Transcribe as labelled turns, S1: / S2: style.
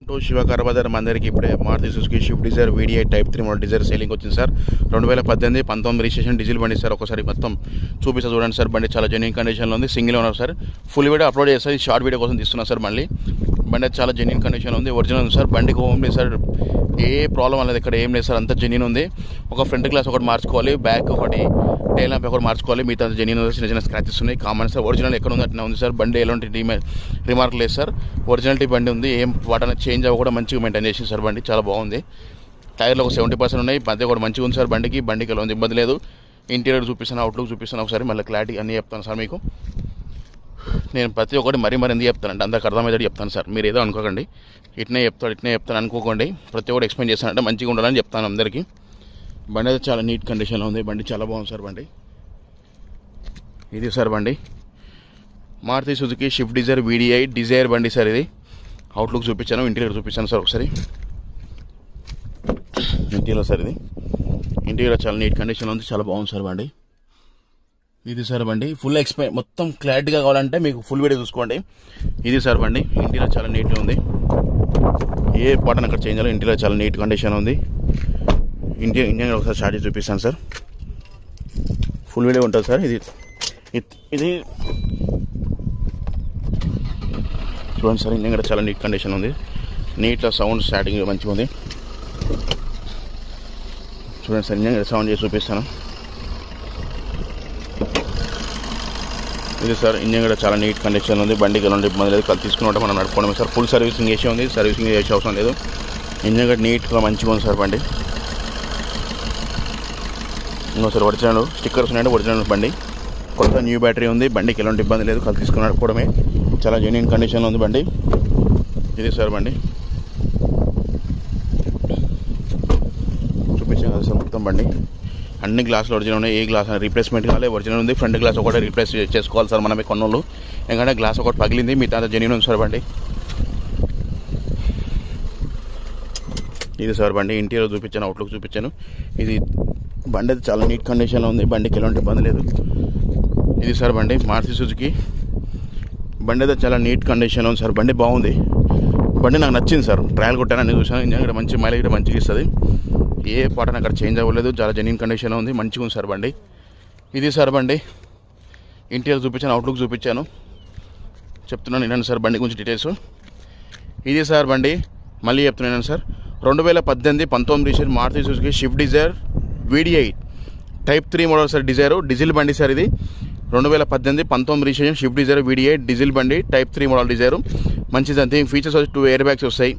S1: Two Shiva car Bazaar మందరికి ఇప్పుడే Maruti Suzuki Swift Dzire VDI type 3 model Dzire selling వచ్చింది sir. 2018 19 registration diesel బండి sir. ఒకసారి మొత్తం చూపిస్తా చూడండి సార్. బండి చాలా జెన్యూన్ కండిషన్లో ఉంది. Single owner sir. Full video upload చేస్తారు. షార్ట్ వీడియో కోసం తీస్తున్నా సార్. మళ్ళీ బండి చాలా జెన్యూన్ కండిషన్లో ఉంది. ఒరిజినల్ ఉంది సార్. బండికి హోమ్ లేదు సార్. ఏ ప్రాబ్లం అనేది ఇక్కడ ఏం లేదు సార్. అంతా జెన్యూన్ ఉంది. ఒక ఫ్రంట్ గ్లాస్ ఒకటి మార్చుకోవాలి, బ్యాక్ ఒకటి టైల్ ల్యాంప్ ఒకటి మార్చుకోవాలి. మిగతా జెన్యూన్ చిన్న చిన్న స్క్రాచెస్ ఉన్నాయి. Common sir. ఒరిజినల్ ఎక్కడ ఉంది అట్లా ఉంది సార్. బండి ఎలాంటి రిమార్క్ లేదు సార్. ఒరిజినాలిటీ బండి ఉంది. ఏం వాటనే చేంజ్ అవ్వ కూడా మంచిగా మెయింటైన్ చేసింది సార్. బండి చాలా బాగుంది. టైర్లో ఒక 70% ఉన్నాయి. మధ్య కూడా మంచిగా ఉంది సార్. బండికి ఎలాంటి ఇబ్బంది లేదు. ఇంటీరియర్ చూపిస్తాను, అవుట్లుక్ చూపిస్తాను. ఒకసారి మళ్ళీ క్లారిటీ అన్నీ చెప్తాను సార్. మీకు నేను ప్రతి ఒక్కటి మరీ ఎందుకు చెప్తానంటే అందరికి అర్థమయ్యేది చెప్తాను సార్. మీరు ఏదో అనుకోకండి, ఇట్నే చెప్తాను అనుకోకండి. ప్రతి ఒక్కటి ఎక్స్ప్లెయిన్ చేస్తానంటే మంచిగా ఉండాలని చెప్తాను అందరికీ. బండి అయితే చాలా నీట్ కండిషన్లో ఉంది. బండి చాలా బాగుంది సార్. బండి ఇది సార్. బండి Maruti Suzuki Swift Dzire VDI Dzire బండి సార్. ఇది అవుట్లుక్ చూపించాను, ఇంటీరియర్ చూపించాను సార్. ఒకసారి ఇంటీరియర్ సార్. ఇది ఇంటీరియర్ చాలా నీట్ కండిషన్లో ఉంది. చాలా బాగుంది సార్ బండి. ఇది సార్ బండి. ఫుల్ మొత్తం క్లారిటీగా కావాలంటే మీకు ఫుల్ వీడియో చూసుకోండి. ఇది సార్ బండి. ఇంటీరియర్ చాలా నీట్గా ఉంది. ఏ బటన్ అక్కడ చేంజ్ అవ్వాలి. ఇంటీరియర్ చాలా నీట్ కండిషన్ ఉంది. ఇంజన్ ఒకసారి స్టార్ట్ చేసి చూపిస్తాను సార్. ఫుల్ వీడియో ఉంటుంది సార్. ఇది చూడండి సార్. ఇంజన్ కూడా చాలా నీట్ కండిషన్ ఉంది. నీట్గా సౌండ్ స్టార్టింగ్ మంచిగా ఉంది. చూడండి సార్. ఇంజన్ సౌండ్ చేసి చూపిస్తాను. ఇది సార్. ఇంజన్ కూడా చాలా నీట్ కండిషన్ ఉంది. బండికి ఎలాంటి ఇబ్బంది లేదు. కలిసి తీసుకున్నట్టు మనం నడుపుకోవడం సార్. ఫుల్ సర్వీసింగ్ చేసే ఉంది. సర్వీసింగ్ చేసే అవసరం లేదు. ఇంజన్ కూడా నీట్గా మంచిగా ఉంది సార్ బండి. ఇంకోసారి ఒరిజినల్ స్టిక్కర్స్ ఉన్నాయంటే ఒరిజినల్ బండి. కొత్త న్యూ బ్యాటరీ ఉంది. బండికి ఎలాంటి ఇబ్బంది లేదు. కలిసి తీసుకుని నడుపుకోవడమే. చాలా జెన్యూన్ కండిషన్లో ఉంది బండి. ఇది సార్ బండి. చూపించాను కదా సార్ మొత్తం బండి. అన్ని గ్లాసులు ఒరిజినల్ ఉన్నాయి. ఏ గ్లాస్ రీప్లేస్మెంట్ కావాలి. ఒరిజినల్ ఉంది. ఫ్రంట్ గ్లాస్ ఒకటి రీప్లేస్ చేసుకోవాలి సార్ మనమే కొన్నోళ్ళు. ఎందుకంటే గ్లాస్ ఒకటి పగిలింది. మిగతా జెన్యూన్ ఉంది సార్ బండి. ఇది సార్ బండి. ఇంటీరియర్ చూపించాను, అవుట్లుక్ చూపించాను. ఇది బండి అయితే చాలా నీట్ కండిషన్లో ఉంది. బండికి ఎలాంటి ఇబ్బంది లేదు. ఇది సార్ బండి. మారుతి సుజుకి బండి అయితే చాలా నీట్ కండిషన్లో ఉంది సార్. బండి బాగుంది. బండి నాకు నచ్చింది సార్. ట్రయల్ కొట్టాను, అన్ని చూసాను. ఇంజన్ కూడా మంచి మైలేజ్ కూడా మంచిగా ఇస్తుంది. ఏ పాటన అక్కడ చేంజ్ అవ్వలేదు. చాలా జెన్యూన్ కండిషన్లో ఉంది. మంచిగా ఉంది సార్ బండి. ఇది సార్ బండి. ఇంటీరియర్ చూపించాను, అవుట్లుక్ చూపించాను. చెప్తున్నాను వినండి సార్ బండి గురించి డీటెయిల్స్. ఇది సార్ బండి. మళ్ళీ చెప్తున్నాను sir. 2018 19 registration Maruti Suzuki Swift Dzire VDI type 3 model sir. Diesel బండి సార్. ఇది 2018 19 registration Swift Dzire VDI diesel బండి టైప్ 3 మోడల్ డిజైర్. మంచిది. అంతే ఫీచర్స్ వచ్చి 2 ఎయిర్ బ్యాగ్స్ వస్తాయి.